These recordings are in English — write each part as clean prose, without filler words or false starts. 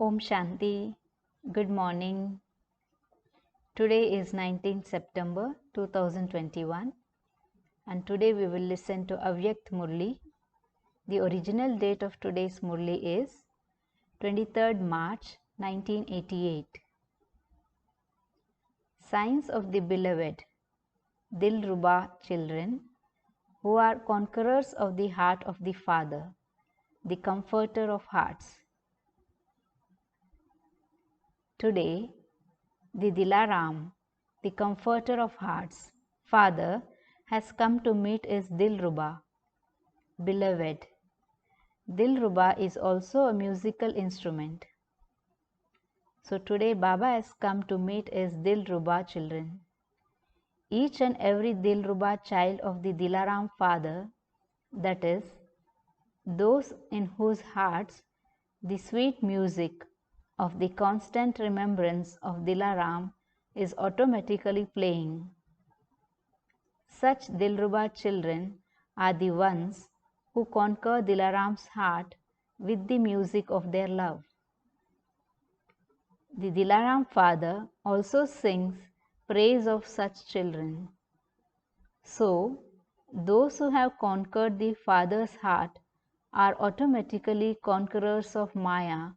Om Shanti. Good morning. Today is 19th September 2021 and today we will listen to Avyakt Murli. The original date of today's Murli is 23rd March 1988. Signs of the Beloved, Dilruba children, who are conquerors of the heart of the Father, the Comforter of hearts. Today, the Dilaram, the Comforter of hearts, Father, has come to meet his Dilruba, beloved. Dilruba is also a musical instrument. So today Baba has come to meet his Dilruba children. Each and every Dilruba child of the Dilaram Father, that is, those in whose hearts the sweet music of the constant remembrance of Dilaram is automatically playing. Such Dilruba children are the ones who conquer Dilaram's heart with the music of their love. The Dilaram Father also sings praise of such children. So, those who have conquered the Father's heart are automatically conquerors of Maya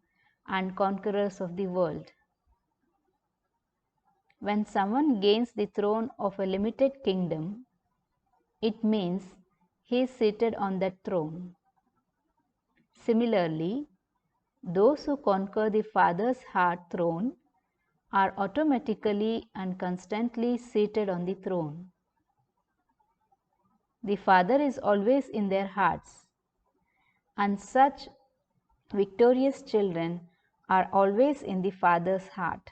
and conquerors of the world. When someone gains the throne of a limited kingdom, it means he is seated on that throne. Similarly, those who conquer the Father's heart throne are automatically and constantly seated on the throne. The Father is always in their hearts, and such victorious children are always in the Father's heart.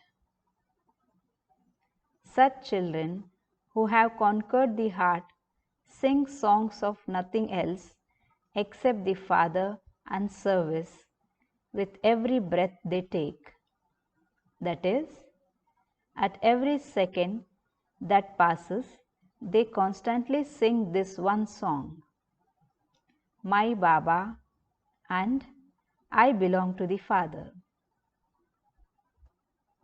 Such children who have conquered the heart sing songs of nothing else except the Father and service with every breath they take. That is, at every second that passes, they constantly sing this one song, My Baba and I belong to the Father.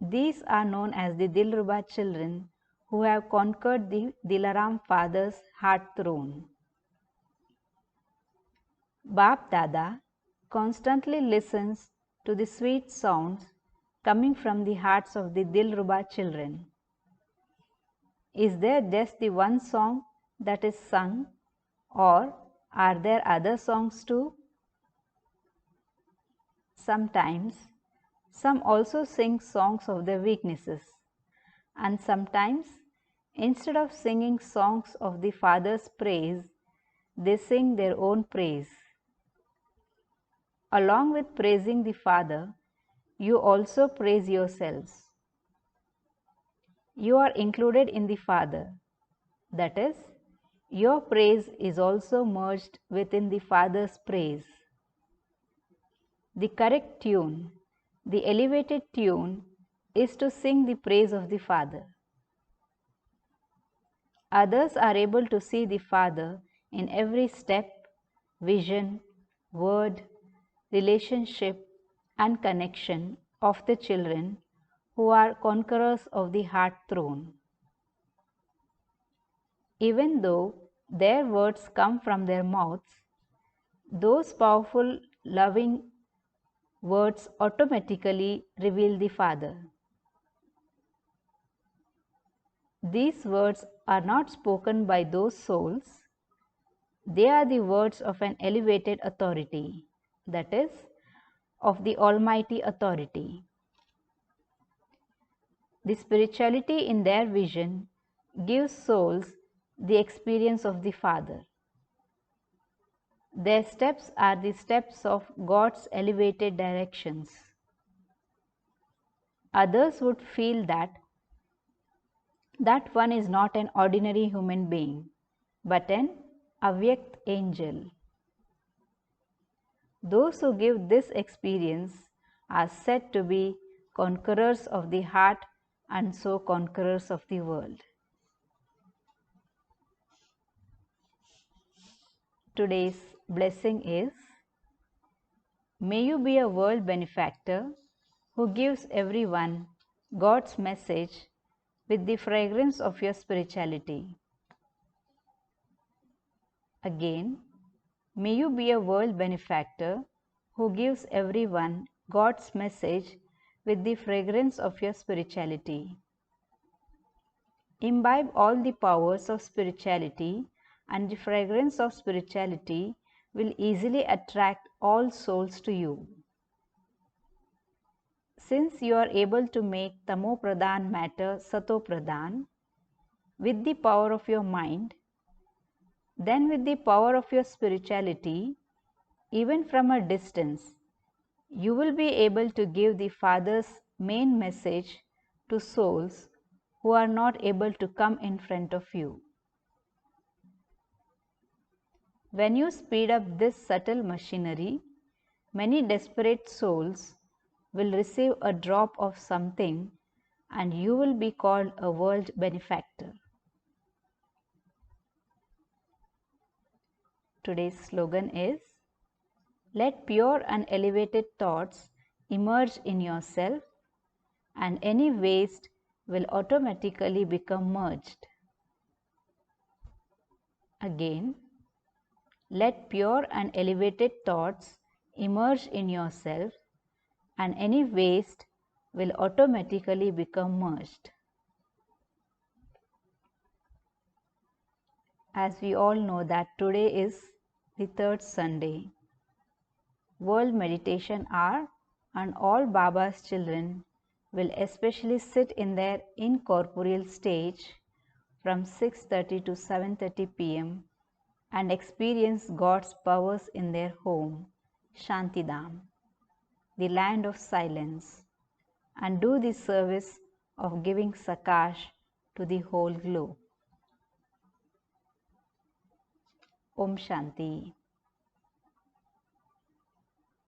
These are known as the Dilruba children who have conquered the Dilaram Father's heart throne. Bap Dada constantly listens to the sweet sounds coming from the hearts of the Dilruba children. Is there just the one song that is sung, or are there other songs too? Sometimes, some also sing songs of their weaknesses, and sometimes, instead of singing songs of the Father's praise, they sing their own praise. Along with praising the Father, you also praise yourselves. You are included in the Father. That is, your praise is also merged within the Father's praise. The correct tune, the elevated tune, is to sing the praise of the Father. Others are able to see the Father in every step, vision, word, relationship, and connection of the children who are conquerors of the heart throne. Even though their words come from their mouths, those powerful, loving words automatically reveal the Father. These words are not spoken by those souls. They are the words of an elevated authority, that is, of the Almighty authority. The spirituality in their vision gives souls the experience of the Father. Their steps are the steps of God's elevated directions. Others would feel that one is not an ordinary human being, but an Avyakt angel. Those who give this experience are said to be conquerors of the heart and so conquerors of the world. Today's blessing is, may you be a world benefactor who gives everyone God's message with the fragrance of your spirituality. Again, may you be a world benefactor who gives everyone God's message with the fragrance of your spirituality. Imbibe all the powers of spirituality, and the fragrance of spirituality will easily attract all souls to you. Since you are able to make Tamo Pradhan matter Sato Pradhan with the power of your mind, then with the power of your spirituality, even from a distance, you will be able to give the Father's main message to souls who are not able to come in front of you. When you speed up this subtle machinery, many desperate souls will receive a drop of something and you will be called a world benefactor. Today's slogan is, let pure and elevated thoughts emerge in yourself and any waste will automatically become merged. Again, let pure and elevated thoughts emerge in yourself and any waste will automatically become merged. As we all know that today is the third Sunday, World Meditation Hour, and all Baba's children will especially sit in their incorporeal stage from 6:30 to 7:30 p.m. and experience God's powers in their home, Shantidham, the land of silence, and do the service of giving Sakash to the whole globe. Om Shanti.